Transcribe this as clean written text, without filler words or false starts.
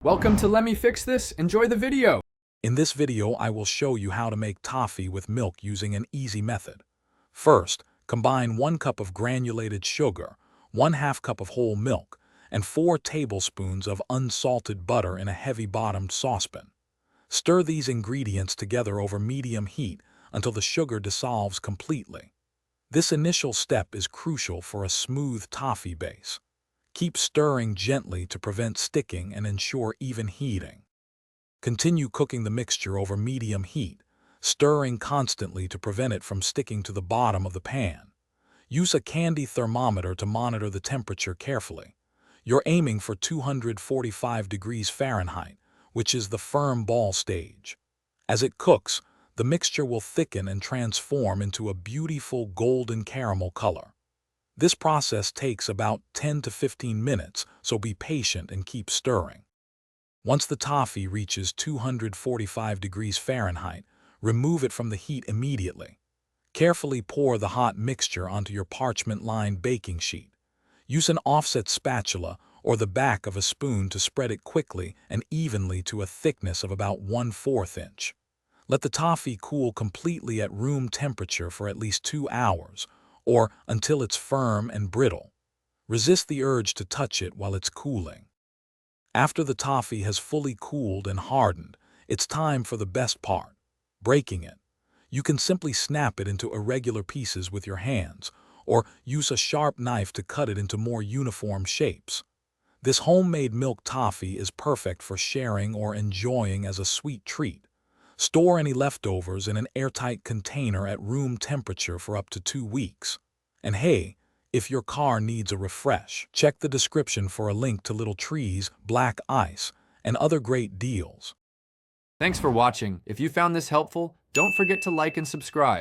Welcome to Let Me Fix This. Enjoy the video. In this video, I will show you how to make toffee with milk using an easy method. First, combine 1 cup of granulated sugar, 1/2 cup of whole milk, and 4 tablespoons of unsalted butter in a heavy-bottomed saucepan. Stir these ingredients together over medium heat until the sugar dissolves completely. This initial step is crucial for a smooth toffee base. Keep stirring gently to prevent sticking and ensure even heating. Continue cooking the mixture over medium heat, stirring constantly to prevent it from sticking to the bottom of the pan. Use a candy thermometer to monitor the temperature carefully. You're aiming for 245 degrees Fahrenheit, which is the firm ball stage. As it cooks, the mixture will thicken and transform into a beautiful golden caramel color. This process takes about 10 to 15 minutes, so be patient and keep stirring. Once the toffee reaches 245 degrees Fahrenheit, remove it from the heat immediately. Carefully pour the hot mixture onto your parchment-lined baking sheet. Use an offset spatula or the back of a spoon to spread it quickly and evenly to a thickness of about 1/4 inch. Let the toffee cool completely at room temperature for at least 2 hours, or until it's firm and brittle. Resist the urge to touch it while it's cooling. After the toffee has fully cooled and hardened, it's time for the best part, breaking it. You can simply snap it into irregular pieces with your hands, or use a sharp knife to cut it into more uniform shapes. This homemade milk toffee is perfect for sharing or enjoying as a sweet treat. Store any leftovers in an airtight container at room temperature for up to 2 weeks. And hey, if your car needs a refresh, check the description for a link to Little Trees, Black Ice, and other great deals. Thanks for watching. If you found this helpful, don't forget to like and subscribe.